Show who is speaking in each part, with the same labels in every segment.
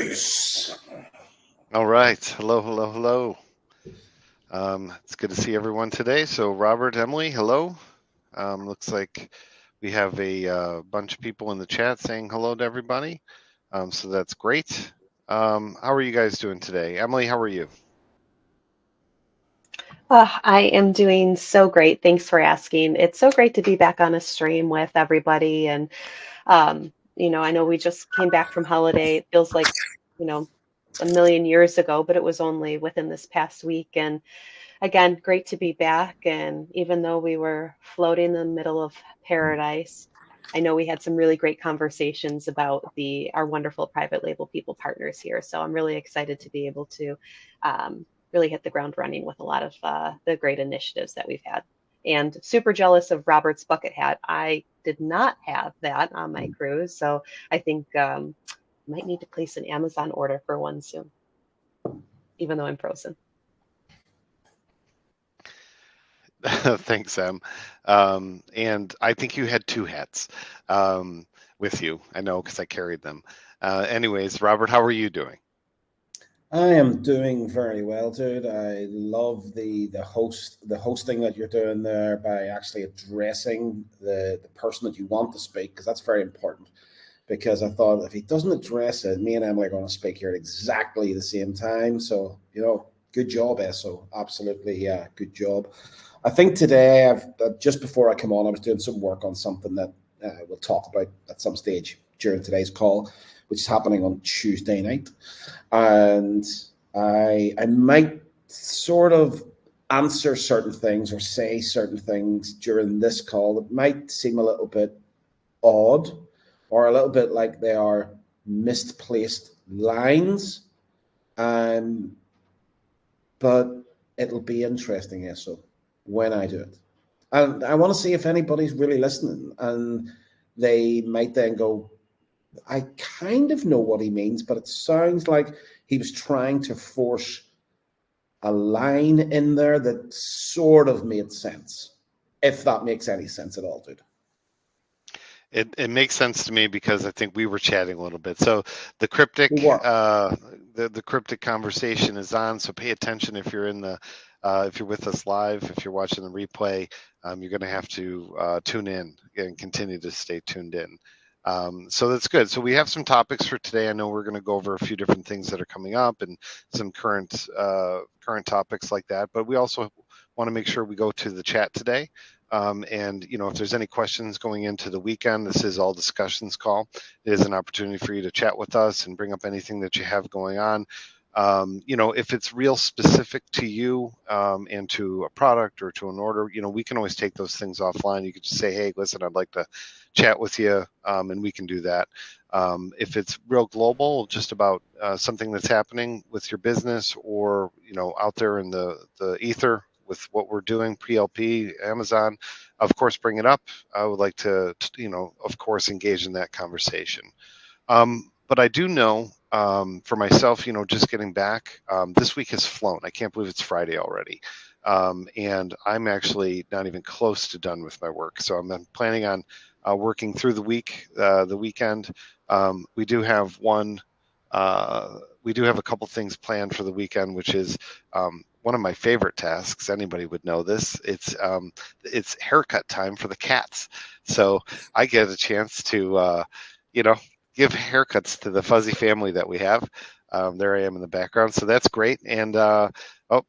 Speaker 1: Peace.
Speaker 2: All right. Hello, hello, hello. It's good to see everyone today. So, Robert, Emily, hello. Looks like we have a bunch of people in the chat saying hello to everybody. So that's great. How are you guys doing today? Emily, how are you?
Speaker 3: I am doing so great. Thanks for asking. It's so great to be back on a stream with everybody. And, I know we just came back from holiday. It feels like, you know, a million years ago, but it was only within this past week. And again, great to be back. And even though we were floating in the middle of paradise, I know we had some really great conversations about our wonderful private label people partners here. So I'm really excited to be able to really hit the ground running with a lot of the great initiatives that we've had. And super jealous of Robert's bucket hat. I did not have that on my cruise, so I think I might need to place an Amazon order for one soon, even though I'm frozen.
Speaker 2: Thanks, Em. And I think you had two hats with you. I know because I carried them. Anyways, Robert, how are you doing?
Speaker 1: I am doing very well, dude. I love the hosting that you're doing there by actually addressing the person that you want to speak, because that's very important. Because I thought if he doesn't address it, me and Emily are going to speak here at exactly the same time. So, good job, Esso. Absolutely, yeah, good job. I think today, just before I come on, I was doing some work on something that we'll talk about at some stage during today's call, which is happening on Tuesday night, and I might sort of answer certain things or say certain things during this call that might seem a little bit odd or a little bit like they are misplaced lines. Um, but it'll be interesting, Eso, when I do it. And I want to see if anybody's really listening. And they might then go, I kind of know what he means, but it sounds like he was trying to force a line in there that sort of made sense, if that makes any sense at all, dude.
Speaker 2: It makes sense to me because I think we were chatting a little bit. So the
Speaker 1: We
Speaker 2: cryptic
Speaker 1: were.
Speaker 2: the cryptic conversation is on. So pay attention if you're in the if you're with us live, if you're watching the replay, you're going to have to tune in and continue to stay tuned in. So that's good. So we have some topics for today. I know we're going to go over a few different things that are coming up and some current topics like that. But we also want to make sure we go to the chat today. And if there's any questions going into the weekend, this is all discussions call. It is an opportunity for you to chat with us and bring up anything that you have going on. If it's real specific to you and to a product or to an order, we can always take those things offline. You could just say, hey, listen, I'd like to chat with you, and we can do that. If it's real global, just about something that's happening with your business or, out there in the ether with what we're doing, PLP, Amazon, of course, bring it up. I would like to, of course, engage in that conversation. But I do know for myself, just getting back, this week has flown. I can't believe it's Friday already. And I'm actually not even close to done with my work. So I'm planning on working through the weekend. We do have we do have a couple things planned for the weekend, which is one of my favorite tasks. Anybody would know this. It's haircut time for the cats. So I get a chance to, you know, give haircuts to the fuzzy family that we have. There I am in the background, so that's great. And oh,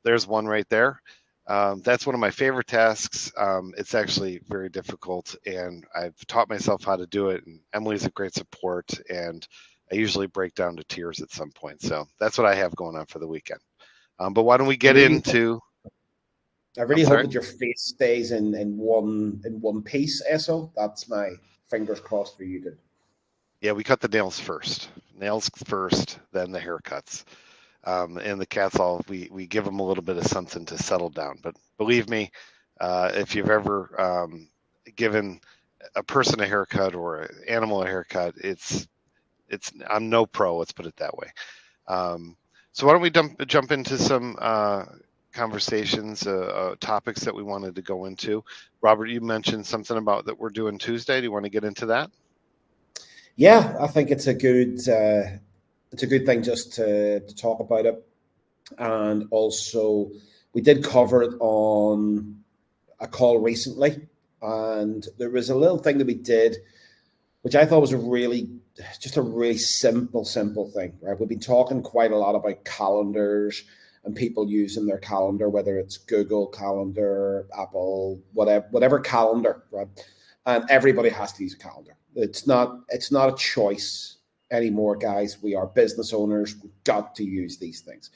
Speaker 2: there's one right there. That's one of my favorite tasks. It's actually very difficult, and I've taught myself how to do it. And Emily's a great support, and I usually break down to tears at some point. So that's what I have going on for the weekend. But why don't we
Speaker 1: I
Speaker 2: get
Speaker 1: really,
Speaker 2: into?
Speaker 1: I
Speaker 2: I'm
Speaker 1: really hope
Speaker 2: sorry.
Speaker 1: that your face stays in one piece, Eso. That's my fingers crossed for you, dude.
Speaker 2: Yeah, we cut the nails first. Nails first, then the haircuts. And the cats we give them a little bit of something to settle down. But believe me, if you've ever given a person a haircut or an animal a haircut, it's I'm no pro. Let's put it that way. Um, so why don't we jump into some conversations, topics that we wanted to go into. Robert, you mentioned something about that we're doing Tuesday. Do you want to get into that?
Speaker 1: Yeah, I think it's a good it's a good thing just to talk about it. And also, we did cover it on a call recently, and there was a little thing that we did, which I thought was just a really simple thing, right? We've been talking quite a lot about calendars and people using their calendar, whether it's Google Calendar, Apple, whatever calendar, right? And everybody has to use a calendar. It's not a choice anymore, guys. We are business owners. We've got to use these things.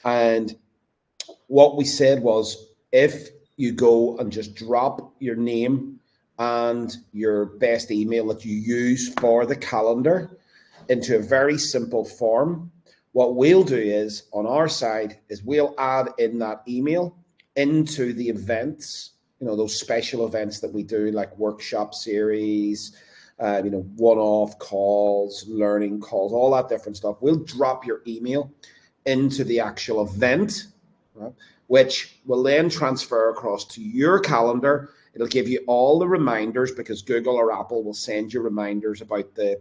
Speaker 1: And what we said was, if you go and just drop your name and your best email that you use for the calendar into a very simple form, what we'll do is, on our side, is we'll add in that email into the events, those special events that we do, like workshop series, one-off calls, learning calls, all that different stuff. We'll drop your email into the actual event, right, which will then transfer across to your calendar. It'll give you all the reminders, because Google or Apple will send you reminders about the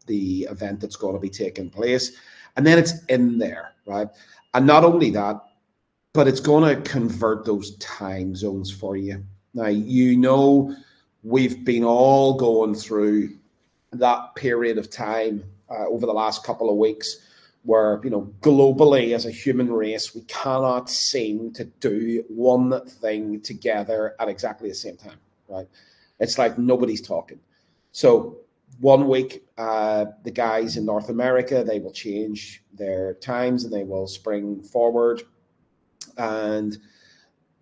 Speaker 1: event that's going to be taking place. And then it's in there, right? And not only that, but it's going to convert those time zones for you. Now, we've been all going through that period of time over the last couple of weeks where, globally as a human race, we cannot seem to do one thing together at exactly the same time, right? It's like nobody's talking. So 1 week, the guys in North America, they will change their times and they will spring forward. And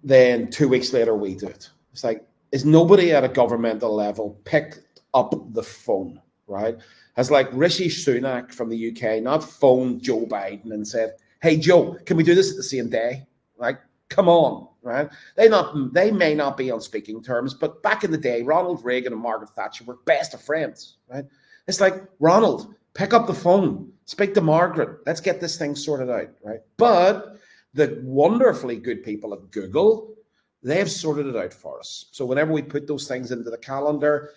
Speaker 1: then 2 weeks later, we do it. It's like, is nobody at a governmental level picked up the phone, right? Has like Rishi Sunak from the UK not phoned Joe Biden and said, hey, Joe, can we do this at the same day? Like, come on, right? They may not be on speaking terms, but back in the day, Ronald Reagan and Margaret Thatcher were best of friends, right? It's like, Ronald, pick up the phone, speak to Margaret, let's get this thing sorted out, right? But the wonderfully good people at Google, they've sorted it out for us. So whenever we put those things into the calendar,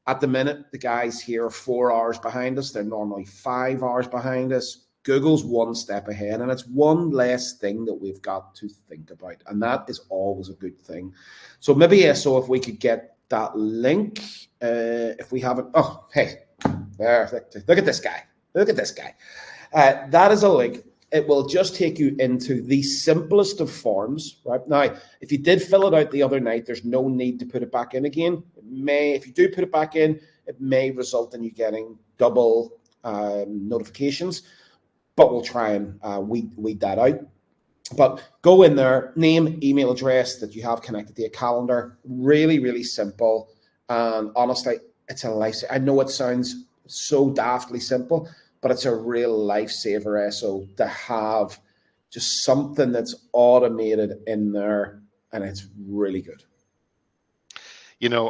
Speaker 1: at the minute, the guys here are 4 hours behind us. They're normally 5 hours behind us. Google's 1 step ahead, and it's one less thing that we've got to think about. And that is always a good thing. So maybe, so if we could get that link, if we haven't, oh, hey, there, look at this guy. Look at this guy. That is a link. It will just take you into the simplest of forms, right? Now, if you did fill it out the other night, there's no need to put it back in again. If you do put it back in, it may result in you getting double notifications, but we'll try and weed that out. But go in there, name, email address that you have connected to a calendar. Really, really simple. And honestly, it's a lifesaver. I know it sounds so daftly simple, but it's a real lifesaver, so to have just something that's automated in there, and it's really good.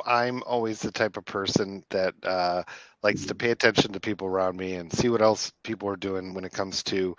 Speaker 2: I'm always the type of person that likes to pay attention to people around me and see what else people are doing when it comes to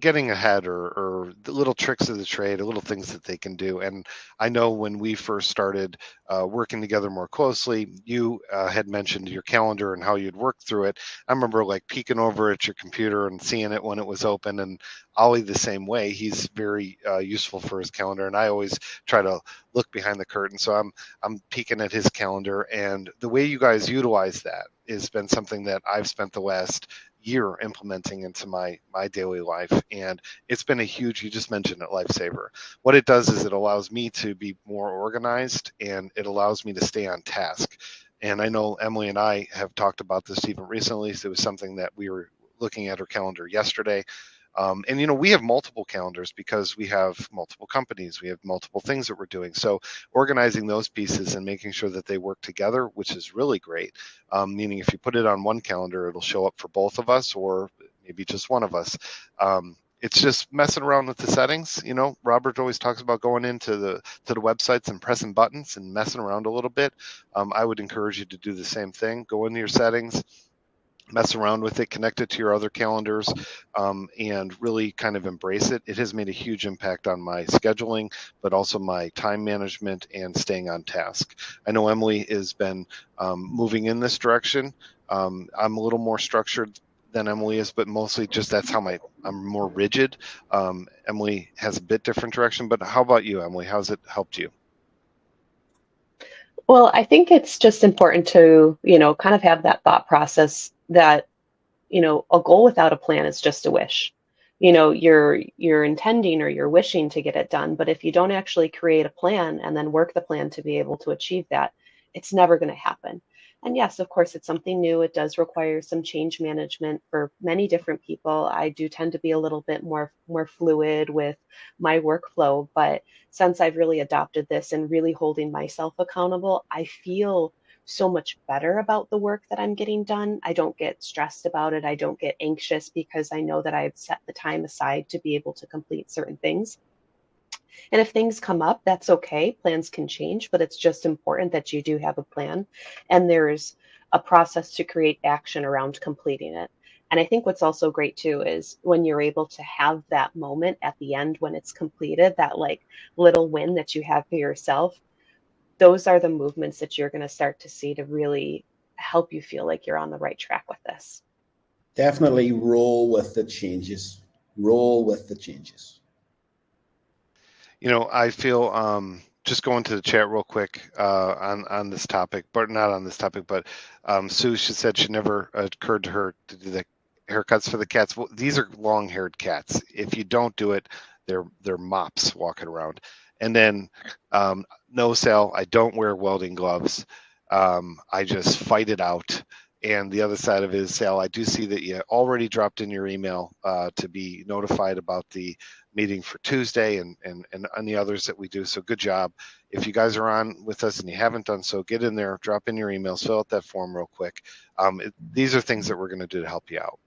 Speaker 2: getting ahead or the little tricks of the trade, or little things that they can do. And I know when we first started working together more closely, you had mentioned your calendar and how you'd work through it. I remember like peeking over at your computer and seeing it when it was open, and Ollie the same way. He's very useful for his calendar, and I always try to look behind the curtain. So I'm peeking at his calendar, and the way you guys utilize that has been something that I've spent the last year implementing into my daily life, and it's been a huge, you just mentioned it, lifesaver. What it does is it allows me to be more organized, and it allows me to stay on task. And I know Emily and I have talked about this even recently. So it was something that we were looking at her calendar yesterday. And we have multiple calendars because we have multiple companies, we have multiple things that we're doing. So organizing those pieces and making sure that they work together, which is really great. Meaning if you put it on one calendar, it'll show up for both of us, or maybe just one of us. It's just messing around with the settings. Robert always talks about going into the websites and pressing buttons and messing around a little bit. I would encourage you to do the same thing. Go into your settings, mess around with it, connect it to your other calendars, and really kind of embrace it. It has made a huge impact on my scheduling, but also my time management and staying on task. I know Emily has been moving in this direction. I'm a little more structured than Emily is, but mostly just that's how I'm more rigid. Emily has a bit different direction, but how about you, Emily? How's it helped you?
Speaker 3: Well, I think it's just important to, kind of have that thought process that, a goal without a plan is just a wish. You're intending or you're wishing to get it done, but if you don't actually create a plan and then work the plan to be able to achieve that, it's never going to happen. And yes, of course, it's something new. It does require some change management for many different people. I do tend to be a little bit more fluid with my workflow, but since I've really adopted this and really holding myself accountable, I feel so much better about the work that I'm getting done. I don't get stressed about it. I don't get anxious because I know that I've set the time aside to be able to complete certain things. And if things come up, that's okay. Plans can change, but it's just important that you do have a plan and there's a process to create action around completing it. And I think what's also great too is when you're able to have that moment at the end when it's completed, that like little win that you have for yourself, those are the movements that you're going to start to see to really help you feel like you're on the right track with this.
Speaker 1: Definitely roll with the changes. Roll with the changes.
Speaker 2: I feel just going to the chat real quick on this topic, but not on this topic, but Sue, she said she never occurred to her to do the haircuts for the cats. Well, these are long-haired cats. If you don't do it, they're mops walking around. And then no, Sal, I don't wear welding gloves. I just fight it out. And the other side of it is, Sal, I do see that you already dropped in your email to be notified about the meeting for Tuesday and the others that we do. So good job. If you guys are on with us and you haven't done so, get in there, drop in your emails, fill out that form real quick. These are things that we're going to do to help you out.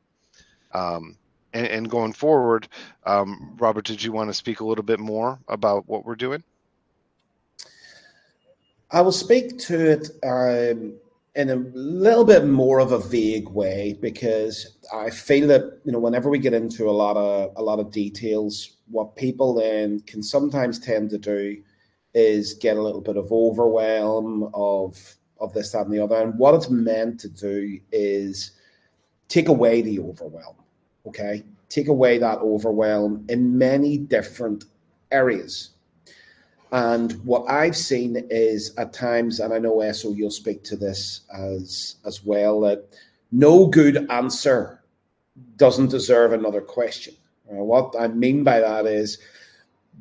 Speaker 2: And going forward, Robert, did you want to speak a little bit more about what we're doing?
Speaker 1: I will speak to it in a little bit more of a vague way, because I feel that whenever we get into a lot of details, what people then can sometimes tend to do is get a little bit of overwhelm of this, that, and the other. And what it's meant to do is take away the overwhelm. Okay, take away that overwhelm in many different areas. And what I've seen is at times, and I know Esso, you'll speak to this as well, that no good answer doesn't deserve another question. What I mean by that is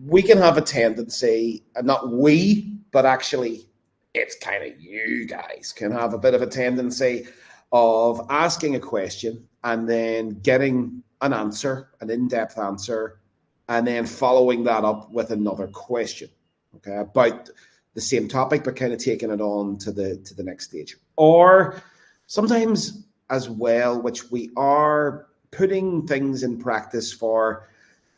Speaker 1: we can have a tendency, and not we, but actually it's kind of you guys can have a bit of a tendency of asking a question and then getting an answer, an in-depth answer, and then following that up with another question. Okay, about the same topic, but kind of taking it on to the next stage. Or sometimes as well, which we are putting things in practice for,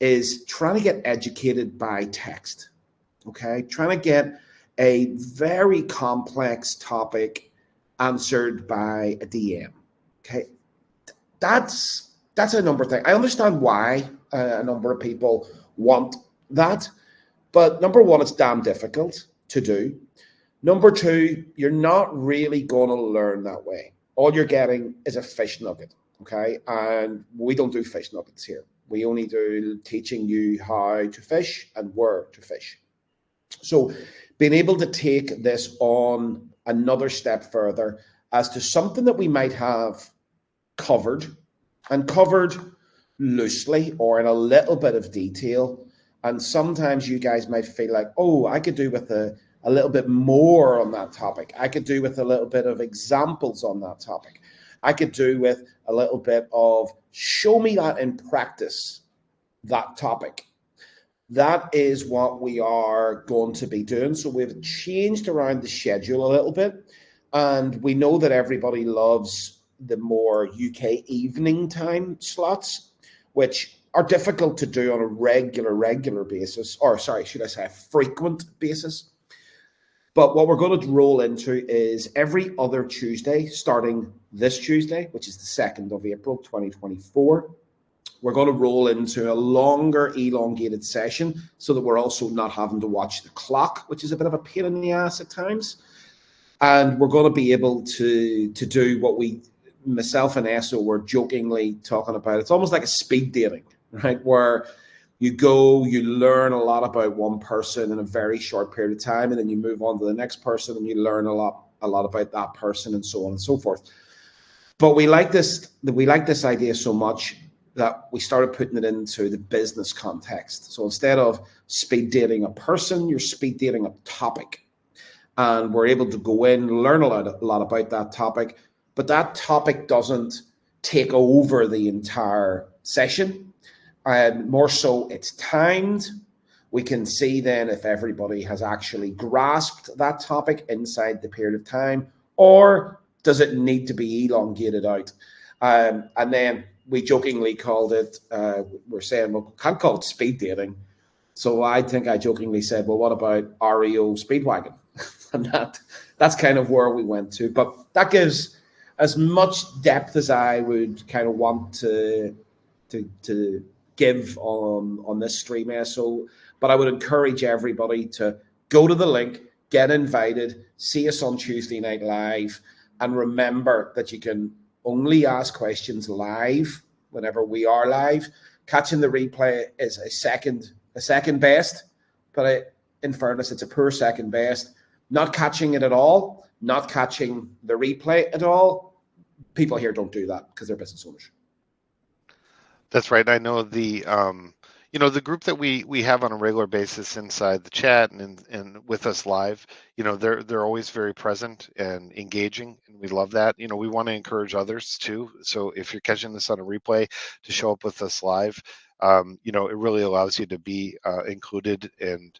Speaker 1: is trying to get educated by text. Okay, trying to get a very complex topic answered by a DM. Okay, that's a number of things. I understand why a number of people want that. But number one, it's damn difficult to do. Number two, you're not really going to learn that way. All you're getting is a fish nugget, okay? And we don't do fish nuggets here. We only do teaching you how to fish and where to fish. So being able to take this on another step further as to something that we might have covered, and covered loosely or in a little bit of detail. And sometimes you guys might feel like, oh, I could do with a little bit more on that topic. I could do with a little bit of examples on that topic. I could do with a little bit of show me that in practice, that topic. That is what we are going to be doing. So we've changed around the schedule a little bit. And we know that everybody loves the more UK evening time slots, which are difficult to do on a regular basis, or sorry, should I say a frequent basis. But what we're going to roll into is every other Tuesday, starting this Tuesday, which is the 2nd of April, 2024, we're going to roll into a longer elongated session so that we're also not having to watch the clock, which is a bit of a pain in the ass at times. And we're going to be able to do what we myself and Esso were jokingly talking about, it's almost like a speed dating, right? Where you go, you learn a lot about one person in a very short period of time, and then you move on to the next person and you learn a lot about that person, and so on and so forth. But we like this idea so much that we started putting it into the business context. So instead of speed dating a person, you're speed dating a topic. And we're able to go in, learn a lot about that topic, but that topic doesn't take over the entire session. More so, it's timed. We can see then if everybody has actually grasped that topic inside the period of time, or does it need to be elongated out? And then we jokingly called it, we're saying, well, we can't call it speed dating. So I think I jokingly said, well, what about REO Speedwagon? And that's kind of where we went to. But that gives as much depth as I would kind of want to give on this stream. So, but I would encourage everybody to go to the link, get invited, see us on Tuesday Night Live, and remember that you can only ask questions live whenever we are live. Catching the replay is a second best, but in fairness, it's a poor second best. Not catching it at all, not catching the replay at all. People here don't do that because they're business owners.
Speaker 2: That's right. I know the the group that we have on a regular basis inside the chat and with us live, they're always very present and engaging, and we love that. We want to encourage others too. So if you're catching this on a replay, to show up with us live, it really allows you to be included and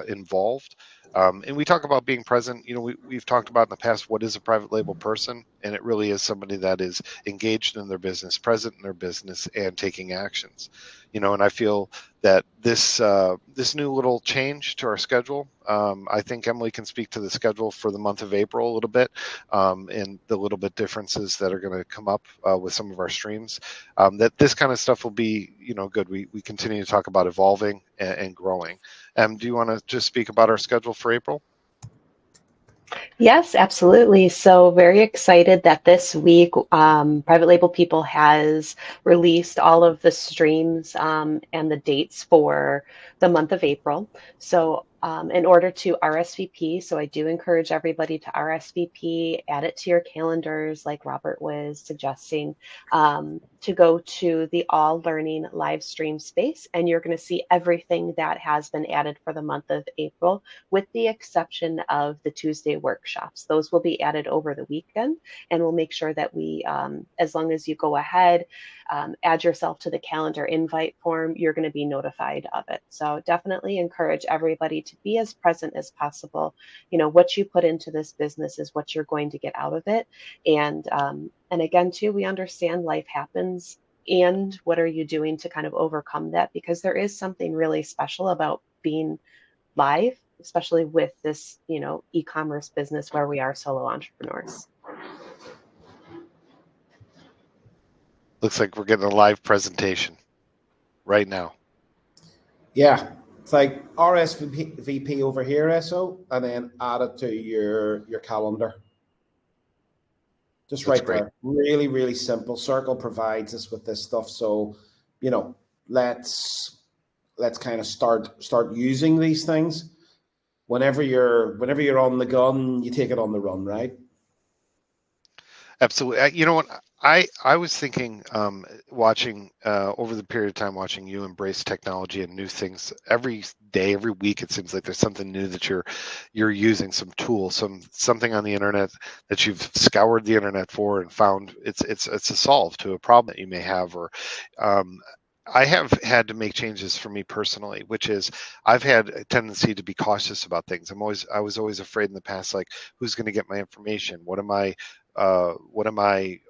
Speaker 2: involved. And we talk about being present. We've talked about in the past, what is a private label person? And it really is somebody that is engaged in their business, present in their business, and taking actions. And I feel that this new little change to our schedule, I think Emily can speak to the schedule for the month of April a little bit, and the little bit differences that are going to come up with some of our streams. That this kind of stuff will be, good. We continue to talk about evolving and growing. Do you want to just speak about our schedule for April?
Speaker 3: Yes, absolutely. So very excited that this week Private Label People has released all of the streams and the dates for the month of April. So in order to RSVP, so I do encourage everybody to RSVP, add it to your calendars like Robert was suggesting, to go to the All Learning live stream space, and you're going to see everything that has been added for the month of April, with the exception of the Tuesday workshops. Those will be added over the weekend, and we'll make sure that we, as long as you go ahead, add yourself to the calendar invite form, you're going to be notified of it. So definitely encourage everybody to be as present as possible. What you put into this business is what you're going to get out of it. And again, too, we understand life happens, and what are you doing to kind of overcome that? Because there is something really special about being live, especially with this, e-commerce business where we are solo entrepreneurs.
Speaker 2: Looks like we're getting a live presentation right now.
Speaker 1: Yeah, it's like RSVP over here, Esso, and then add it to your calendar. Just right there. Really, really simple. Circle provides us with this stuff. So, let's kind of start using these things. Whenever you're on the gun, you take it on the run, right?
Speaker 2: Absolutely. You know what? I was thinking, watching over the period of time, watching you embrace technology and new things every day, every week. It seems like there's something new that you're using, some tool, something on the internet that you've scoured the internet for and found it's a solve to a problem that you may have. Or I have had to make changes for me personally, which is I've had a tendency to be cautious about things. I was always afraid in the past, like, who's going to get my information? What am I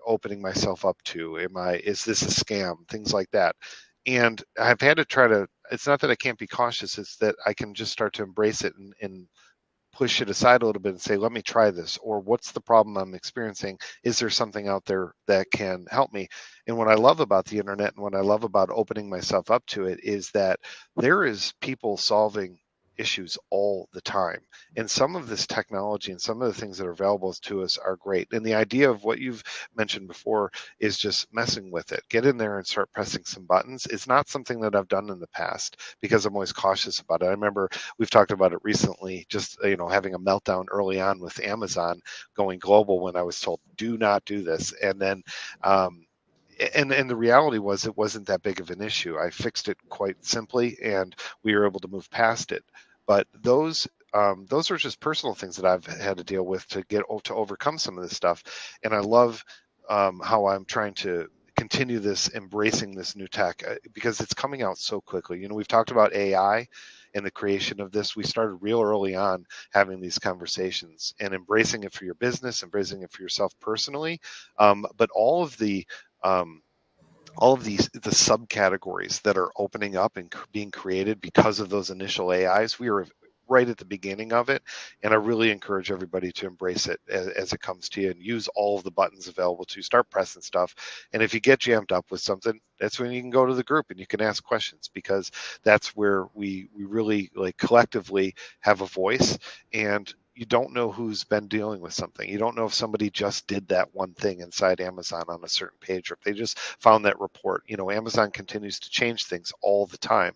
Speaker 2: opening myself up to? Is this a scam? Things like that. And I've had to it's not that I can't be cautious, it's that I can just start to embrace it and push it aside a little bit and say, let me try this. Or what's the problem I'm experiencing? Is there something out there that can help me? And what I love about the internet and what I love about opening myself up to it is that there is people solving issues all the time. And some of this technology and some of the things that are available to us are great. And the idea of what you've mentioned before is just messing with it. Get in there and start pressing some buttons. It's not something that I've done in the past because I'm always cautious about it. I remember we've talked about it recently, just having a meltdown early on with Amazon going global when I was told, do not do this. And then and the reality was it wasn't that big of an issue. I fixed it quite simply, and we were able to move past it. But those are just personal things that I've had to deal with to overcome some of this stuff. And I love how I'm trying to continue this, embracing this new tech because it's coming out so quickly. We've talked about AI and the creation of this. We started real early on having these conversations and embracing it for your business, embracing it for yourself personally, but all of the subcategories that are opening up and being created because of those initial AIs, we are right at the beginning of it, and I really encourage everybody to embrace it as it comes to you and use all of the buttons available to start pressing stuff. And if you get jammed up with something, that's when you can go to the group and you can ask questions, because that's where we really collectively have a voice. And you don't know who's been dealing with something. You don't know if somebody just did that one thing inside Amazon on a certain page, or if they just found that report. Amazon continues to change things all the time.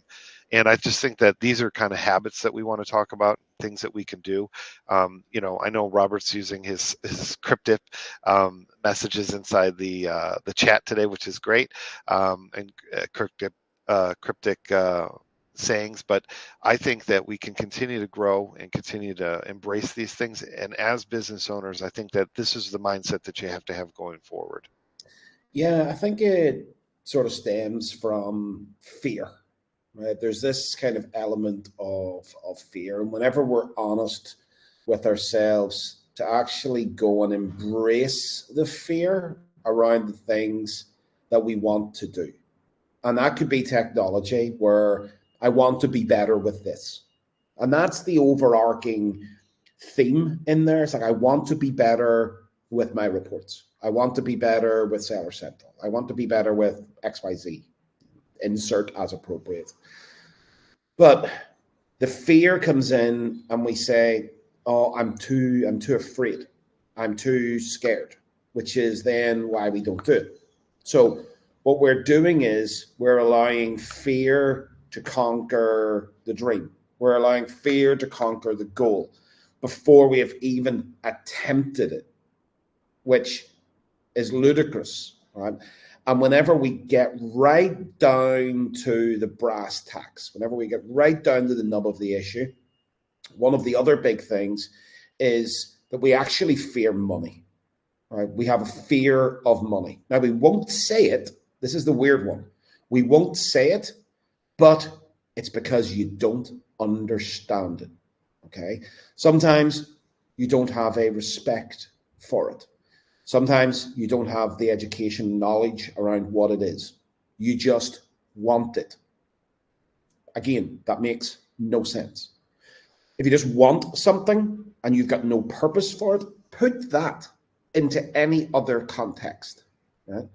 Speaker 2: And I just think that these are kind of habits that we want to talk about, things that we can do. I know Robert's using his cryptic messages inside the chat today, which is great, and cryptic sayings. But I think that we can continue to grow and continue to embrace these things. And as business owners, I think that this is the mindset that you have to have going forward.
Speaker 1: Yeah, I think it sort of stems from fear. Right? There's this kind of element of fear. And whenever we're honest with ourselves to actually go and embrace the fear around the things that we want to do. And that could be technology, where I want to be better with this. And that's the overarching theme in there. It's like, I want to be better with my reports. I want to be better with Seller Central. I want to be better with XYZ. Insert as appropriate. But the fear comes in and we say, oh, I'm too afraid. I'm too scared, which is then why we don't do it. So what we're doing is we're allowing fear to conquer the dream. We're allowing fear to conquer the goal before we have even attempted it, which is ludicrous, right? And whenever we get right down to the brass tacks, whenever we get right down to the nub of the issue, one of the other big things is that we actually fear money, right? We have a fear of money. Now, we won't say it. This is the weird one. We won't say it, but it's because you don't understand it, okay? Sometimes you don't have a respect for it. Sometimes you don't have the education knowledge around what it is. You just want it. Again, that makes no sense. If you just want something and you've got no purpose for it, put that into any other context. Right?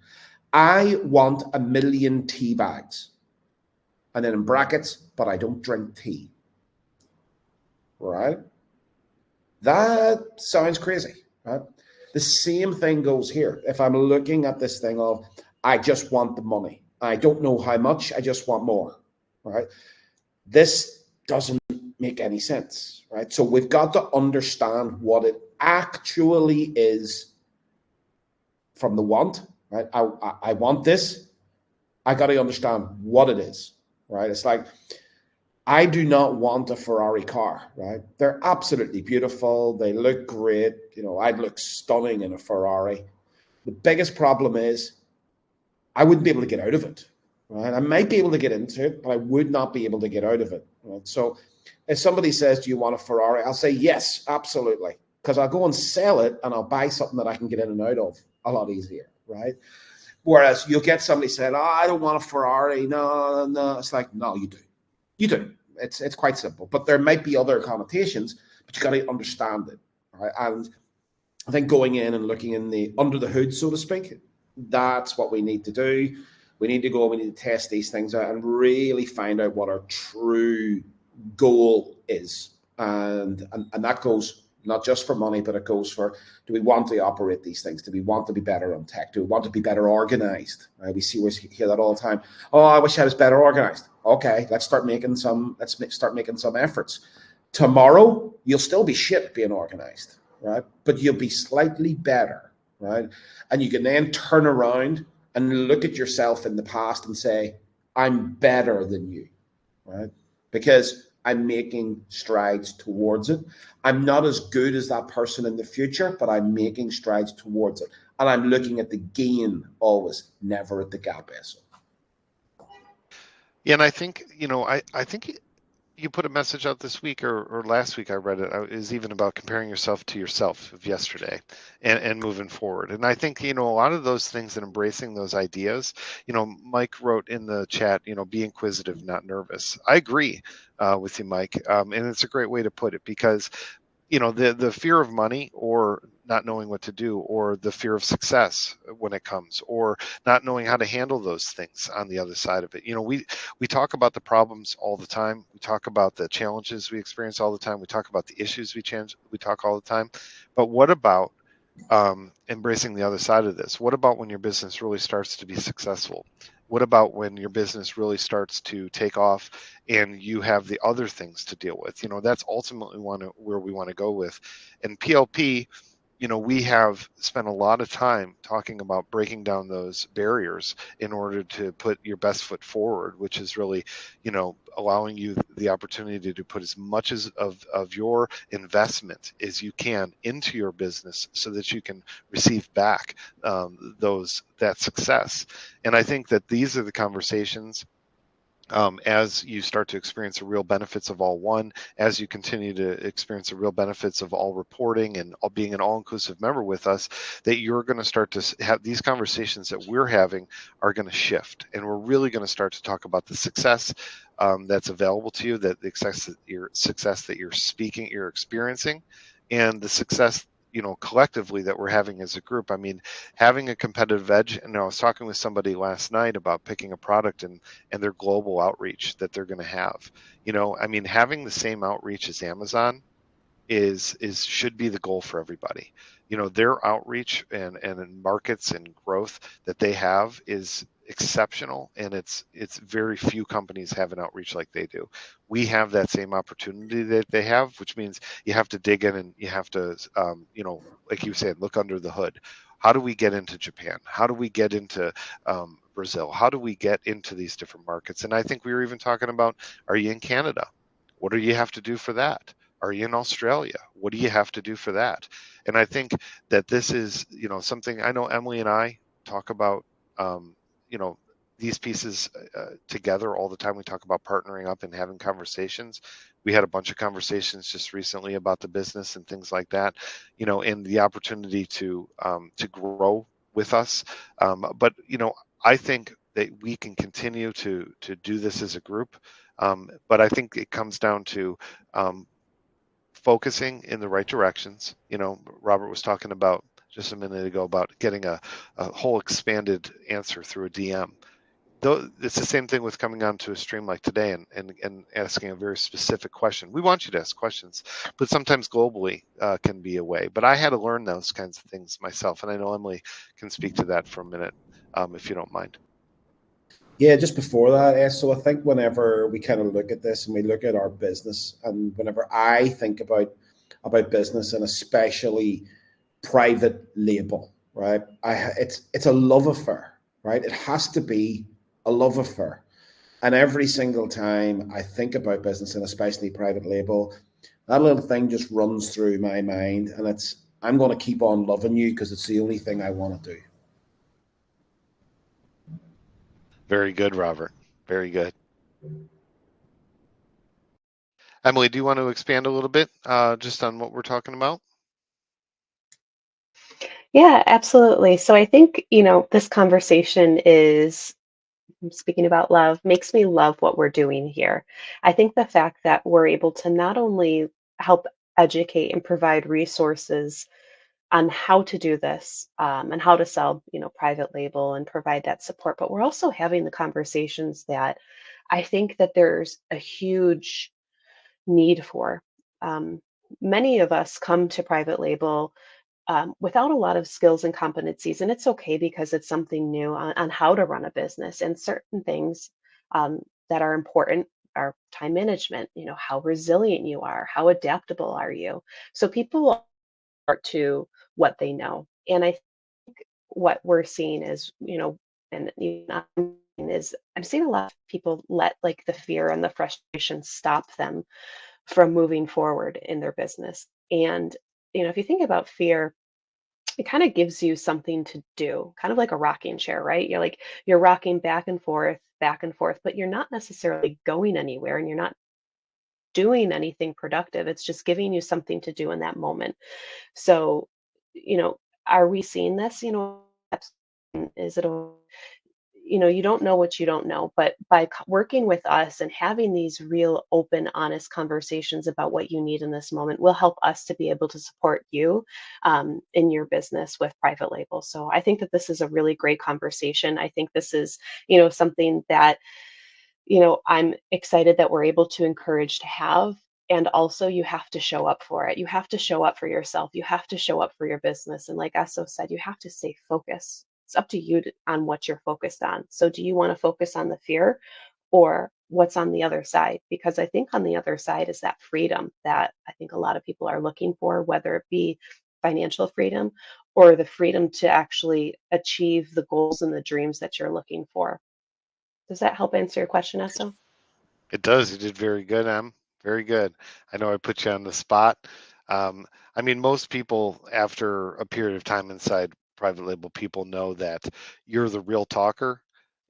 Speaker 1: I want 1 million tea bags. And then in brackets, but I don't drink tea. Right? That sounds crazy, right? The same thing goes here. If I'm looking at this thing of, I just want the money. I don't know how much, I just want more, right? This doesn't make any sense, right? So we've got to understand what it actually is from the want, right? I want this. I got to understand what it is, right? It's like, I do not want a Ferrari car, right? They're absolutely beautiful. They look great. I'd look stunning in a Ferrari. The biggest problem is I wouldn't be able to get out of it, right? I might be able to get into it, but I would not be able to get out of it, right? So if somebody says, do you want a Ferrari? I'll say, yes, absolutely. Because I'll go and sell it and I'll buy something that I can get in and out of a lot easier, right? Whereas you'll get somebody saying, oh, I don't want a Ferrari. No. It's like, no, you do. You do. It's quite simple. But there might be other connotations, but you got to understand it, right? And I think going in and looking in the under the hood, so to speak, that's what we need to do. We need to go, we need to test these things out and really find out what our true goal is. And that goes not just for money, but it goes for, do we want to operate these things? Do we want to be better on tech? Do we want to be better organized? We hear that all the time. Oh, I wish I was better organized. Okay, let's start making some efforts. Tomorrow, you'll still be shit being organized, right? But you'll be slightly better, right? And you can then turn around and look at yourself in the past and say, I'm better than you, right? Because I'm making strides towards it. I'm not as good as that person in the future, but I'm making strides towards it. And I'm looking at the gain always, never at the gap.
Speaker 2: Yeah, and I think, I think you put a message out this week or last week, I read it, is even about comparing yourself to yourself of yesterday and moving forward. And I think, a lot of those things and embracing those ideas, Mike wrote in the chat, be inquisitive, not nervous. I agree with you, Mike. And it's a great way to put it, because the fear of money, or not knowing what to do, or the fear of success when it comes, or not knowing how to handle those things on the other side of it. We talk about the problems all the time. We talk about the challenges we experience all the time. We talk about the issues we talk all the time. But what about embracing the other side of this? What about when your business really starts to be successful? What about when your business really starts to take off and you have the other things to deal with? That's ultimately where we want to go with. And PLP, we have spent a lot of time talking about breaking down those barriers in order to put your best foot forward, which is really, allowing you the opportunity to put as much of your investment as you can into your business so that you can receive back that success. And I think that these are the conversations, as you start to experience the real benefits of all one, as you continue to experience the real benefits of all reporting and being an all-inclusive member with us, that you're going to start to have these conversations that we're having are going to shift. And we're really going to start to talk about the success that's available to you, that the success that you're experiencing, and the success collectively that we're having as a group. I mean, having a competitive edge. And I was talking with somebody last night about picking a product and their global outreach that they're going to have. I mean, having the same outreach as Amazon should be the goal for everybody. Their outreach and markets and growth that they have is exceptional, and it's very few companies have an outreach like they do. We have that same opportunity that they have, which means you have to dig in and you have to like you said, look under the hood. How do we get into Japan? How do we get into Brazil? How do we get into these different markets? And I think we were even talking about, are you in Canada? What do you have to do for that? Are you in Australia? What do you have to do for that? And I think that this is, something I know Emily and I talk about, these pieces together all the time. We talk about partnering up and having conversations. We had a bunch of conversations just recently about the business and things like that, and the opportunity to grow with us. But I think that we can continue to do this as a group. But I think it comes down to focusing in the right directions. Robert was talking about just a minute ago about getting a whole expanded answer through a DM. Though it's the same thing with coming onto a stream like today and asking a very specific question. We want you to ask questions, but sometimes globally can be a way. But I had to learn those kinds of things myself, and I know Emily can speak to that for a minute, if you don't mind.
Speaker 1: Yeah, just before that, so I think whenever we kind of look at this and we look at our business, and whenever I think about business and especially private label, right? It's a love affair, right? It has to be a love affair. And every single time I think about business and especially private label, that little thing just runs through my mind, and I'm going to keep on loving you because it's the only thing I want to do.
Speaker 2: Very good, Robert. Very good. Emily, do you want to expand a little bit just on what we're talking about?
Speaker 3: Yeah, absolutely. So I think, this conversation is, speaking about love, makes me love what we're doing here. I think the fact that we're able to not only help educate and provide resources on how to do this, and how to sell, private label and provide that support, but we're also having the conversations that I think that there's a huge need for. Many of us come to private label without a lot of skills and competencies, and it's okay because it's something new on how to run a business. And certain things that are important are time management, how resilient you are, how adaptable are you. So people will start to what they know. And I think what we're seeing is, and is I'm seeing a lot of people let like the fear and the frustration stop them from moving forward in their business. And if you think about fear, it kind of gives you something to do, kind of like a rocking chair, right? You're rocking back and forth, but you're not necessarily going anywhere and you're not doing anything productive. It's just giving you something to do in that moment. So, are we seeing this? Is it a you don't know what you don't know, but by working with us and having these real open honest conversations about what you need in this moment will help us to be able to support you in your business with private label. So I think that this is a really great conversation. I think this is something that I'm excited that we're able to encourage to have. And also, you have to show up for it. You have to show up for yourself. You have to show up for your business. And like Esso said, you have to stay focused. It's up to you on what you're focused on. So, do you want to focus on the fear or what's on the other side? Because I think on the other side is that freedom that I think a lot of people are looking for, whether it be financial freedom or the freedom to actually achieve the goals and the dreams that you're looking for. Does that help answer your question, Esso?
Speaker 2: It does. You did very good, Em. Very good. I know I put you on the spot. I mean, most people, after a period of time inside private label, people know that you're the real talker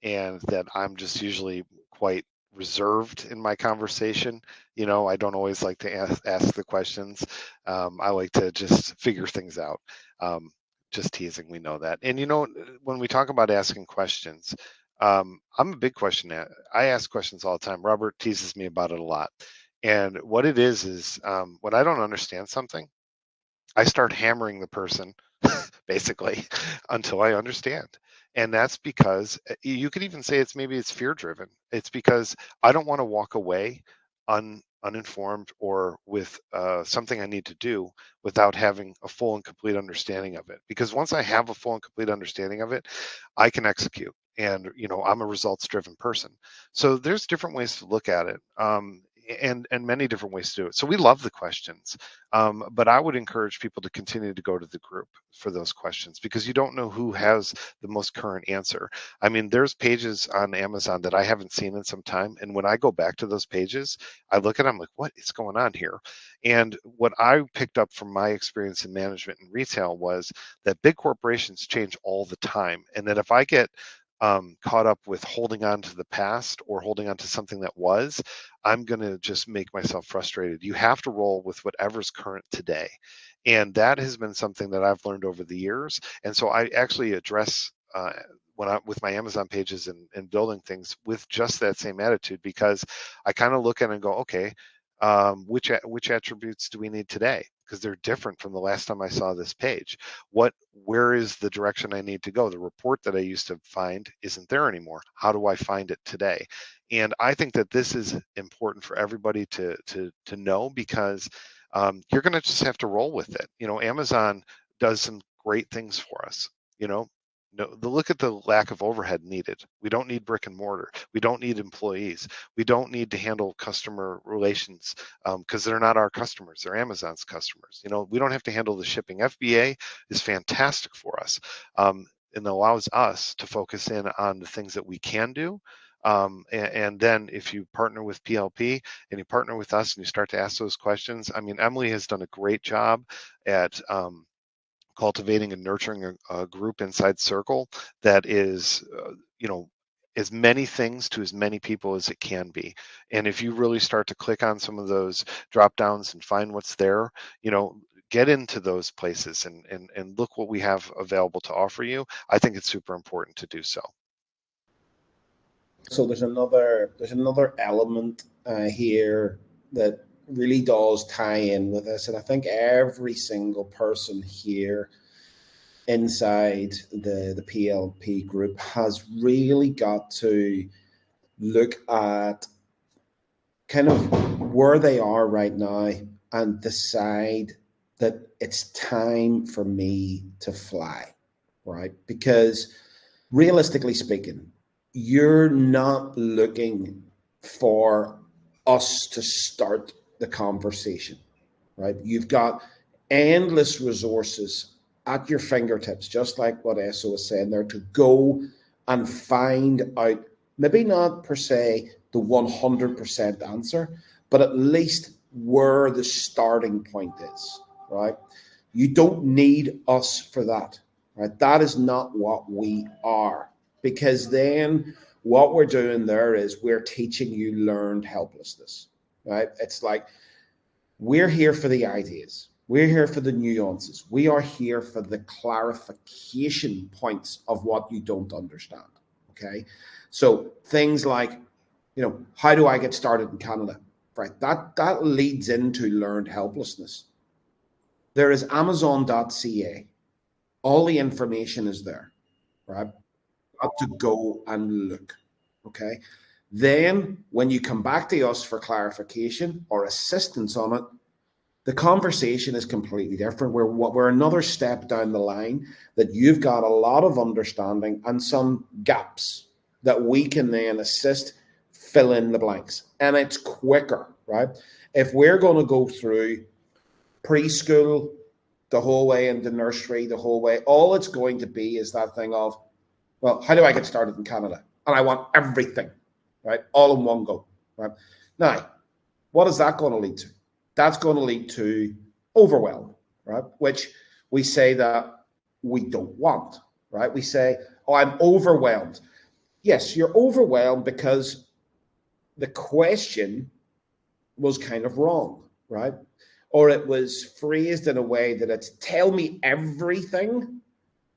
Speaker 2: and that I'm just usually quite reserved in my conversation. I don't always like to ask the questions. I like to just figure things out. Just teasing, we know that. And when we talk about asking questions, I'm a big question. I ask questions all the time. Robert teases me about it a lot. And what it is when I don't understand something, I start hammering the person basically until I understand. And that's because you could even say maybe it's fear driven. It's because I don't want to walk away uninformed or with something I need to do without having a full and complete understanding of it. Because once I have a full and complete understanding of it, I can execute. And I'm a results driven person. So there's different ways to look at it. And many different ways to do it. So we love the questions, but I would encourage people to continue to go to the group for those questions because you don't know who has the most current answer. I mean, there's pages on Amazon that I haven't seen in some time, and when I go back to those pages, I look at them like, what is going on here? And what I picked up from my experience in management and retail was that big corporations change all the time, and that if I get caught up with holding on to the past or holding on to something that was, I'm going to just make myself frustrated. You have to roll with whatever's current today. And that has been something that I've learned over the years. And so I actually address when I'm with my Amazon pages and building things with just that same attitude, because I kind of look at it and go, okay, which attributes do we need today? Because they're different from the last time I saw this page. Where is the direction I need to go? The report that I used to find isn't there anymore. How do I find it today? And I think that this is important for everybody to know, because you're going to just have to roll with it. Amazon does some great things for us. Look at the lack of overhead needed. We don't need brick and mortar. We don't need employees. We don't need to handle customer relations because they're not our customers. They're Amazon's customers. We don't have to handle the shipping. FBA is fantastic for us and allows us to focus in on the things that we can do. And then if you partner with PLP and you partner with us and you start to ask those questions, I mean, Emily has done a great job at cultivating and nurturing a group inside Circle that is, as many things to as many people as it can be. And if you really start to click on some of those drop downs and find what's there, get into those places and look what we have available to offer you. I think it's super important to do so.
Speaker 1: So there's another element here that really does tie in with this, and I think every single person here inside the PLP group has really got to look at kind of where they are right now and decide that it's time for me to fly, right? Because realistically speaking, you're not looking for us to start the conversation, right? You've got endless resources at your fingertips, just like what Esso was saying there, to go and find out, maybe not per se the 100% answer, but at least where the starting point is, right? You don't need us for that, right? That is not what we are, because then what we're doing there is we're teaching you learned helplessness, right? It's like, we're here for the ideas. We're here for the nuances. We are here for the clarification points of what you don't understand. Okay. So things like, how do I get started in Canada? Right. That leads into learned helplessness. There is Amazon.ca. All the information is there. Right. Got to go and look. Okay. Then when you come back to us for clarification or assistance on it, the conversation is completely different. We're another step down the line, that you've got a lot of understanding and some gaps that we can then assist fill in the blanks. And it's quicker, right? If we're going to go through preschool the whole way into nursery, the whole way, all it's going to be is that thing of, well, how do I get started in Canada? And I want everything, right? All in one go, right? Now, what is that going to lead to? That's going to lead to overwhelm, right? Which we say that we don't want, right? We say, oh, I'm overwhelmed. Yes, you're overwhelmed because the question was kind of wrong, right? Or it was phrased in a way that it's, tell me everything,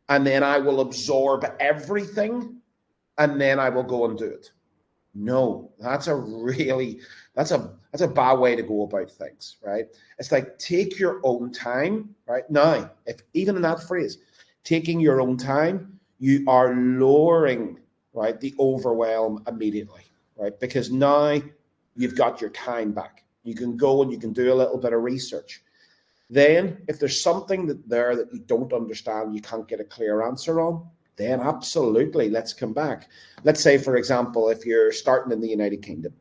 Speaker 1: and then I will absorb everything, and then I will go and do it. No, that's a bad way to go about things, right? It's like, take your own time, right? Now, if even in that phrase, taking your own time, you are lowering, right, the overwhelm immediately, right? Because now you've got your time back. You can go and you can do a little bit of research. Then, if there's something there that you don't understand, you can't get a clear answer on, then absolutely, let's come back. Let's say, for example, if you're starting in the United Kingdom,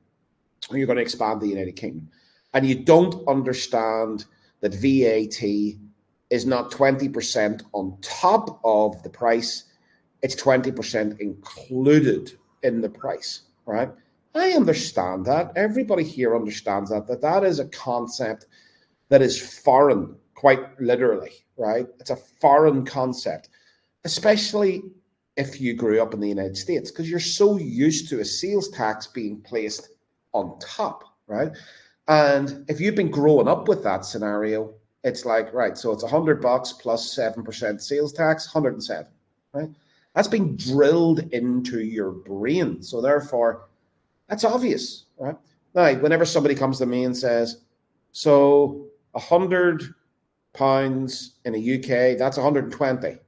Speaker 1: or you're going to expand the United Kingdom, and you don't understand that VAT is not 20% on top of the price, it's 20% included in the price, right? I understand that. Everybody here understands that is a concept that is foreign, quite literally, right? It's a foreign concept, especially if you grew up in the United States, because you're so used to a sales tax being placed on top, right? And if you've been growing up with that scenario, it's like, right, so it's $100 plus 7% sales tax, 107, right? That's been drilled into your brain. So therefore, that's obvious, right? Now, whenever somebody comes to me and says, so £100 in the UK, that's 120.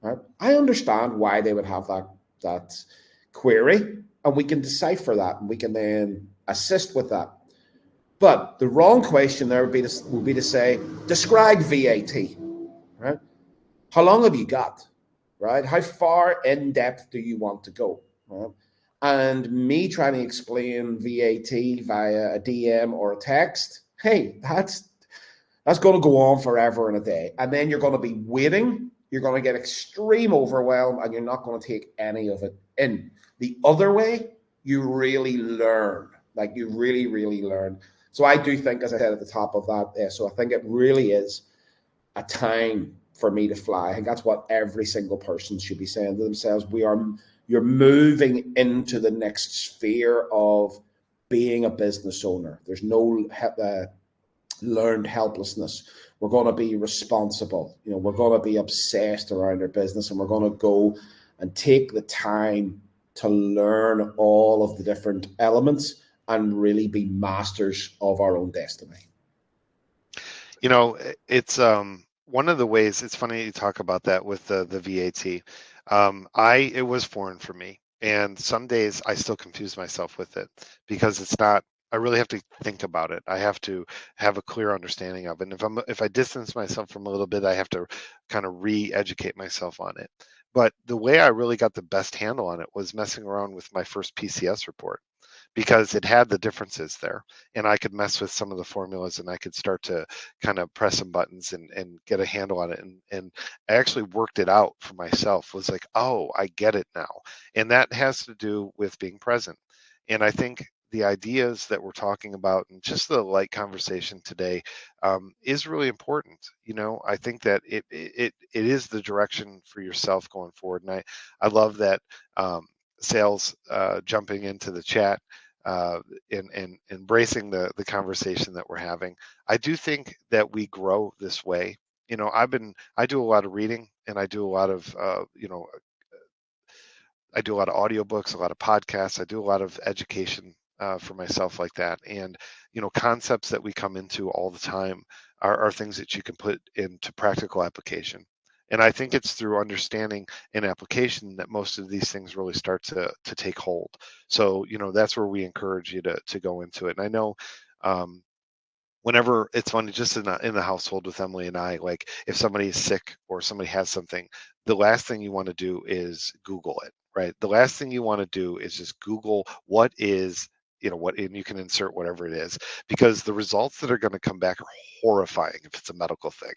Speaker 1: Right? I understand why they would have that query, and we can decipher that, and we can then assist with that. But the wrong question there would be to say, describe VAT, right? How long have you got, right? How far in depth do you want to go, right? And me trying to explain VAT via a DM or a text, hey, that's going to go on forever and a day, and then you're going to be waiting. You're going to get extreme overwhelm, and you're not going to take any of it in. The other way, you really learn. Like, you really, really learn. So I do think, as I said at the top of that, so I think it really is a time for me to fly. I think that's what every single person should be saying to themselves. You're moving into the next sphere of being a business owner. There's no learned helplessness. We're going to be responsible. We're going to be obsessed around our business, and we're going to go and take the time to learn all of the different elements and really be masters of our own destiny.
Speaker 2: It's one of the ways. It's funny you talk about that with the VAT. It was foreign for me, and some days I still confuse myself with it because it's not I really have to think about it. I have to have a clear understanding of it. And if I distance myself from a little bit, I have to kind of re-educate myself on it. But the way I really got the best handle on it was messing around with my first PCS report, because it had the differences there, and I could mess with some of the formulas, and I could start to kind of press some buttons and get a handle on it. And I actually worked it out for myself, was like, oh, I get it now. And that has to do with being present. And I think the ideas that we're talking about and just the light conversation today is really important. I think that it is the direction for yourself going forward. And I love that sales jumping into the chat and embracing the conversation that we're having. I do think that we grow this way. I do a lot of reading, and I do a lot of I do a lot of audiobooks, a lot of podcasts. I do a lot of education for myself like that. And, concepts that we come into all the time are things that you can put into practical application. And I think it's through understanding and application that most of these things really start to take hold. So, that's where we encourage you to go into it. And I know whenever it's funny, just in the household with Emily and I, like if somebody is sick or somebody has something, the last thing you want to do is Google it, right? The last thing you want to do is just Google what is, what, and you can insert whatever it is, because the results that are going to come back are horrifying if it's a medical thing.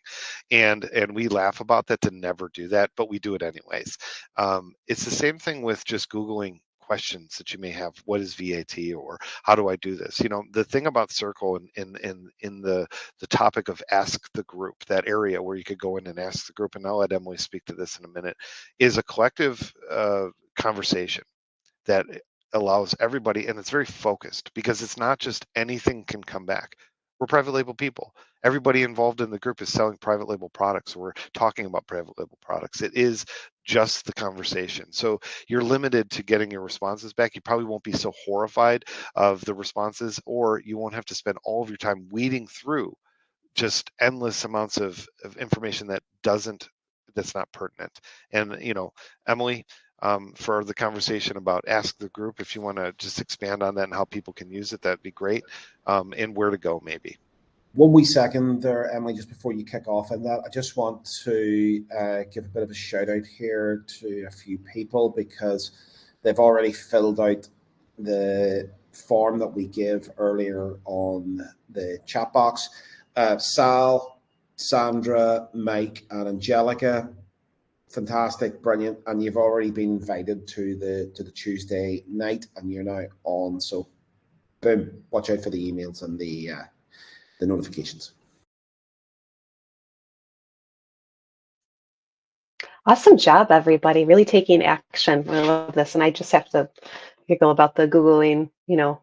Speaker 2: And we laugh about that, to never do that, but we do it anyways. It's the same thing with just Googling questions that you may have. What is VAT, or how do I do this? The thing about Circle and in the topic of ask the group, that area where you could go in and ask the group, and I'll let Emily speak to this in a minute, is a collective conversation that allows everybody, and it's very focused, because it's not just anything can come back. We're private label people. Everybody involved in the group is selling private label products. We're talking about private label products. It is just the conversation. So you're limited to getting your responses back. You probably won't be so horrified of the responses, or you won't have to spend all of your time weeding through just endless amounts of information that's not pertinent. And Emily, for the conversation about ask the group, if you want to just expand on that and how people can use it, that'd be great. And where to go, maybe.
Speaker 1: 1 wee second there, Emily, just before you kick off, and that I just want to give a bit of a shout out here to a few people, because they've already filled out the form that we give earlier on the chat box. Sal, Sandra, Mike, and Angelica, fantastic, brilliant, and you've already been invited to the Tuesday night, and you're now on. So, boom! Watch out for the emails and the notifications.
Speaker 3: Awesome job, everybody. Really taking action. I love this. And I just have to giggle about the Googling,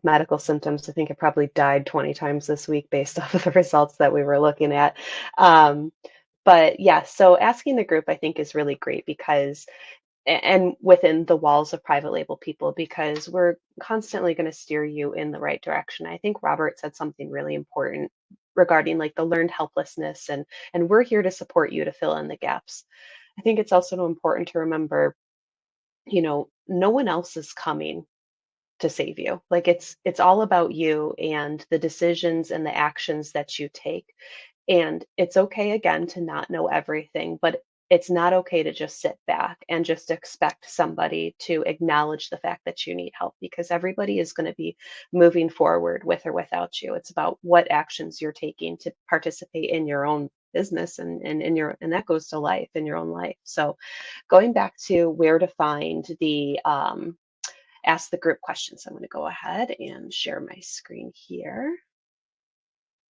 Speaker 3: medical symptoms. I think it probably died 20 times this week based off of the results that we were looking at. But yeah, so asking the group, I think, is really great, because and within the walls of private label people, because we're constantly going to steer you in the right direction. I think Robert said something really important regarding like the learned helplessness, and we're here to support you to fill in the gaps. I think it's also important to remember, no one else is coming to save you. Like it's all about you and the decisions and the actions that you take. And it's okay, again, to not know everything, but it's not okay to just sit back and just expect somebody to acknowledge the fact that you need help, because everybody is going to be moving forward with or without you. It's about what actions you're taking to participate in your own business, and that goes to life, in your own life. So going back to where to find the ask the group questions, I'm going to go ahead and share my screen here.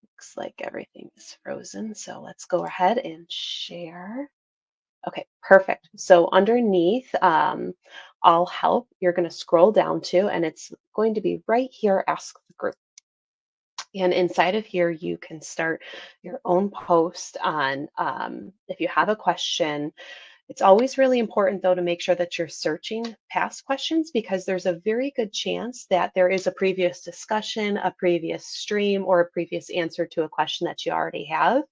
Speaker 3: Looks like everything is frozen, so let's go ahead and share. Okay, perfect. So underneath All Help, you're going to scroll down to, and it's going to be right here, Ask the Group. And inside of here, you can start your own post on, if you have a question. It's always really important, though, to make sure that you're searching past questions, because there's a very good chance that there is a previous discussion, a previous stream, or a previous answer to a question that you already have.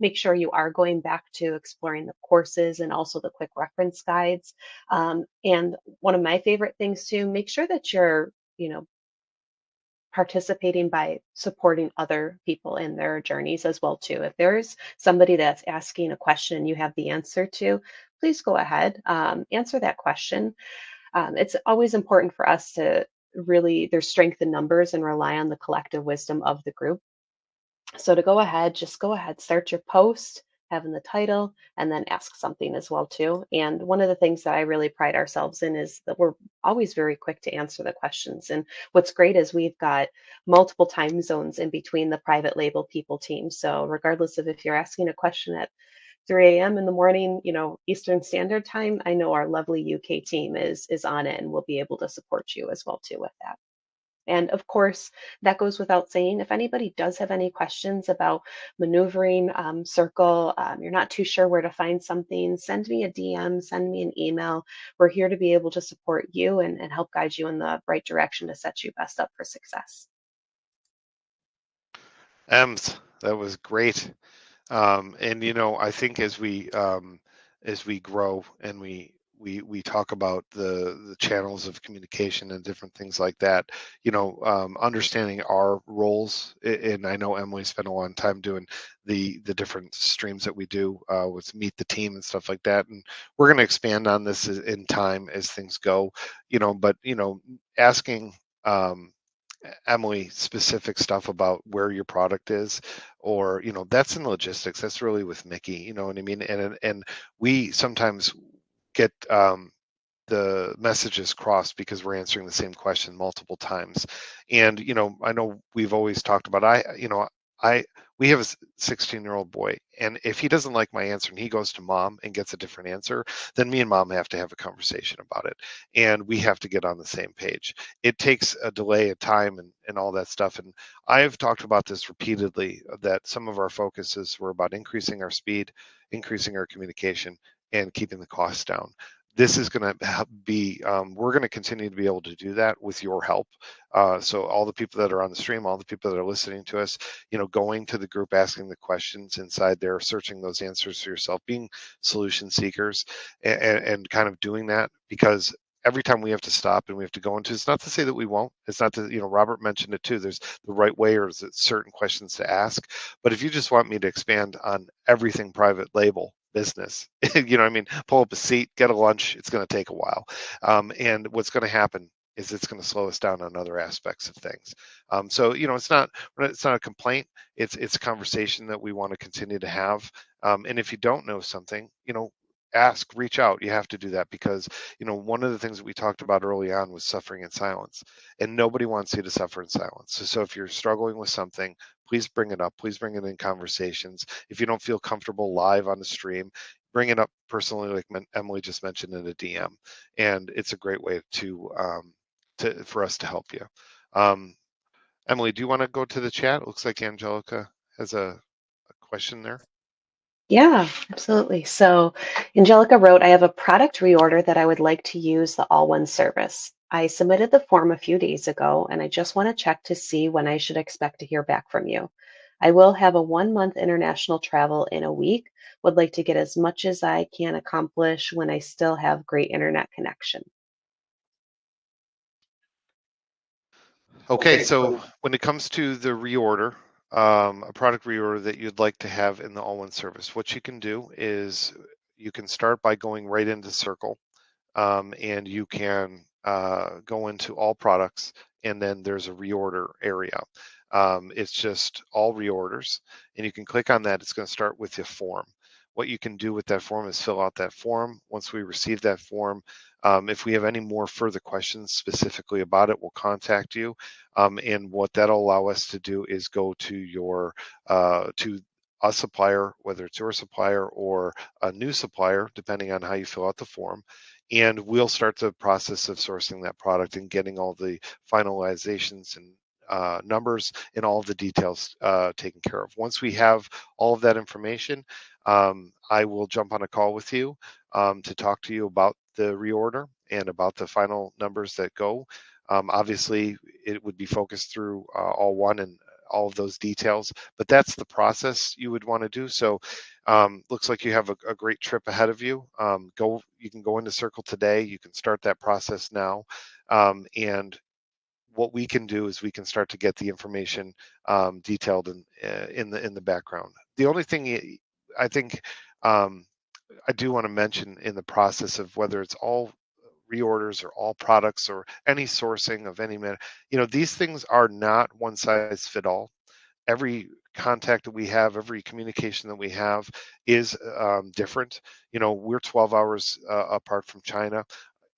Speaker 3: Make sure you are going back to exploring the courses and also the quick reference guides. And one of my favorite things too, make sure that you're, participating by supporting other people in their journeys as well too. If there's somebody that's asking a question you have the answer to, please go ahead, answer that question. It's always important for us to really, there's strength in numbers and rely on the collective wisdom of the group. So to go ahead, just go ahead, start your post, having the title, and then ask something as well too. And one of the things that I really pride ourselves in is that we're always very quick to answer the questions. And what's great is we've got multiple time zones in between the private label people team. So regardless of if you're asking a question at 3 a.m. in the morning, Eastern Standard Time, I know our lovely UK team is on it and will be able to support you as well too with that. And of course, that goes without saying. If anybody does have any questions about maneuvering Circle, you're not too sure where to find something, send me a DM, send me an email. We're here to be able to support you and help guide you in the right direction to set you best up for success.
Speaker 2: Ems, that was great. And I think as we grow and we talk about the channels of communication and different things like that, understanding our roles. And I know Emily spent a long time doing the different streams that we do with Meet the Team and stuff like that. And we're going to expand on this in time as things go, but asking Emily specific stuff about where your product is, or that's in logistics. That's really with Mickey. You know what I mean? And we sometimes get the messages crossed because we're answering the same question multiple times. And I know we've always talked about we have a 16-year-old boy, and if he doesn't like my answer and he goes to mom and gets a different answer, then me and mom have to have a conversation about it, and we have to get on the same page. It takes a delay of time and all that stuff, and I've talked about this repeatedly, that some of our focuses were about increasing our speed, increasing our communication, and keeping the costs down. This is going to be, we're going to continue to be able to do that with your help. So all the people that are on the stream, all the people that are listening to us, going to the group, asking the questions inside there, searching those answers for yourself, being solution seekers, and kind of doing that, because every time we have to stop and we have to go into, it's not to say that we won't, it's not to, Robert mentioned it too, there's the right way or is it certain questions to ask. But if you just want me to expand on everything private label business, pull up a seat, get a lunch, it's going to take a while. And what's going to happen is it's going to slow us down on other aspects of things. So it's not a complaint, it's a conversation that we want to continue to have. And if you don't know something, ask, reach out. You have to do that, because one of the things that we talked about early on was suffering in silence, and nobody wants you to suffer in silence. So if you're struggling with something, please bring it up, please bring it in conversations. If you don't feel comfortable live on the stream, bring it up personally, like Emily just mentioned, in a DM, and it's a great way for us to help you. Emily, do you want to go to the chat? It looks like Angelica has a question there.
Speaker 3: Yeah, absolutely. So Angelica wrote, I have a product reorder that I would like to use the All One service. I submitted the form a few days ago, and I just want to check to see when I should expect to hear back from you. I will have a 1-month international travel in a week. Would like to get as much as I can accomplish when I still have great internet connection.
Speaker 2: Okay, so when it comes to the reorder, a product reorder that you'd like to have in the All One service, what you can do is you can start by going right into Circle, and you can go into all products, and then there's a reorder area. It's just all reorders, and you can click on that. It's going to start with a form. What you can do with that form is fill out that form. Once we receive that form, if we have any more further questions specifically about it, we'll contact you. And what that'll allow us to do is go to your to a supplier, whether it's your supplier or a new supplier, depending on how you fill out the form, and we'll start the process of sourcing that product and getting all the finalizations and numbers and all of the details taken care of. Once we have all of that information, I will jump on a call with you to talk to you about the reorder and about the final numbers that go. Obviously, it would be focused through All One and all of those details, but that's the process you would want to do. So looks like you have a great trip ahead of you. You can go into Circle today. You can start that process now. And what we can do is we can start to get the information detailed in the background. The only thing I think I do want to mention in the process of whether it's all reorders or all products or any sourcing of any these things are not one size fit all. Every contact that we have, every communication that we have is different. We're 12 hours apart from China,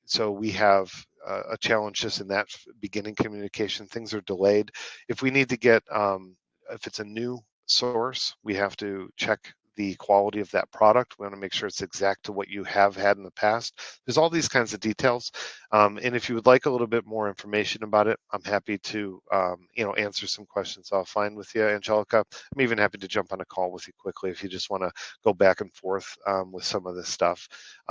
Speaker 2: so we have a challenge just in that beginning communication. Things are delayed. If we need to get, if it's a new source, we have to check the quality of that product. We want to make sure it's exact to what you have had in the past. There's all these kinds of details. And if you would like a little bit more information about it, I'm happy to, answer some questions offline with you, Angelica. I'm even happy to jump on a call with you quickly if you just want to go back and forth with some of this stuff.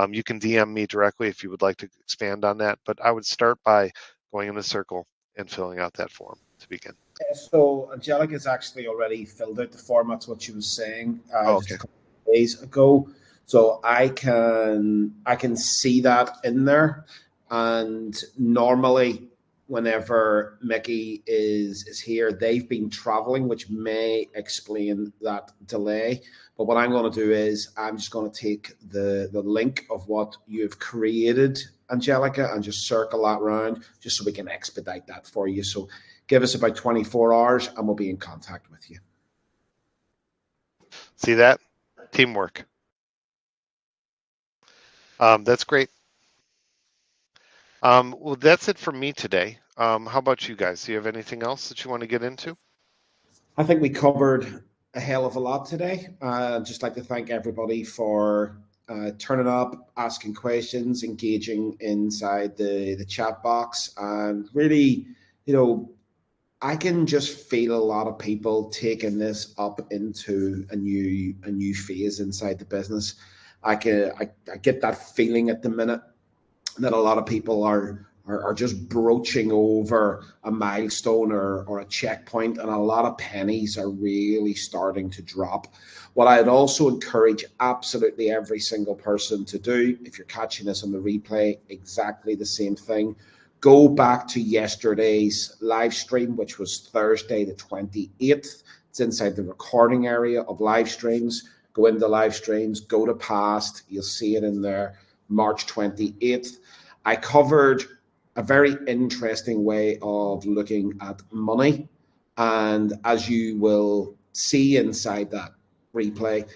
Speaker 2: You can DM me directly if you would like to expand on that, but I would start by going in a circle and filling out that form to begin.
Speaker 1: So Angelica's actually already filled out the form. That's what she was saying just
Speaker 2: Okay.
Speaker 1: a couple of days ago. So I can see that in there. And normally, whenever Mickey is here, they've been traveling, which may explain that delay. But what I'm going to do is I'm just going to take the link of what you've created, Angelica, and just circle that around just so we can expedite that for you. So give us about 24 hours and we'll be in contact with you.
Speaker 2: See that? Teamwork. That's great. Well, that's it for me today. How about you guys? Do you have anything else that you want to get into?
Speaker 1: I think we covered a hell of a lot today. I'd just like to thank everybody for turning up, asking questions, engaging inside the chat box, and really, I can just feel a lot of people taking this up into a new phase inside the business. I get that feeling at the minute that a lot of people are just broaching over a milestone or a checkpoint, and a lot of pennies are really starting to drop. What I'd also encourage absolutely every single person to do, if you're catching this on the replay, exactly the same thing. Go back to yesterday's live stream, which was Thursday the 28th. It's inside the recording area of live streams. Go into live streams, go to past, you'll see it in there, March 28th. I covered a very interesting way of looking at money. And as you will see inside that replay,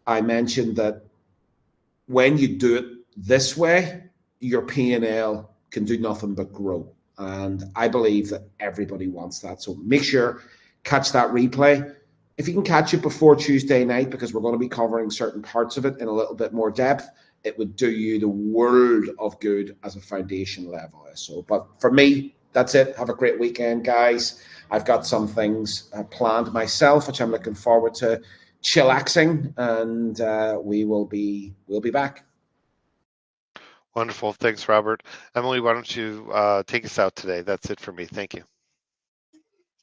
Speaker 1: I mentioned that when you do it this way, your P&L can do nothing but grow. And I believe that everybody wants that. So make sure, catch that replay. If you can catch it before Tuesday night, because we're going to be covering certain parts of it in a little bit more depth, it would do you the world of good as a foundation level. So, but for me, that's it. Have a great weekend, guys. I've got some things planned myself, which I'm looking forward to chillaxing, and we'll be back.
Speaker 2: Wonderful. Thanks, Robert. Emily, why don't you take us out today? That's it for me. Thank you.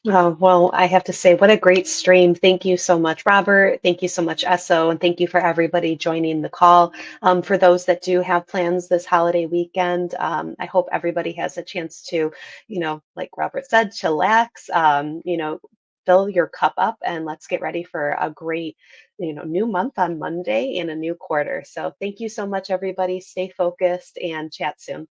Speaker 3: Oh, well, I have to say, what a great stream. Thank you so much, Robert. Thank you so much, Esso. And thank you for everybody joining the call. For those that do have plans this holiday weekend, I hope everybody has a chance to, like Robert said, chillax, fill your cup up, and let's get ready for a great, new month on Monday and a new quarter. So thank you so much, everybody. Stay focused and chat soon.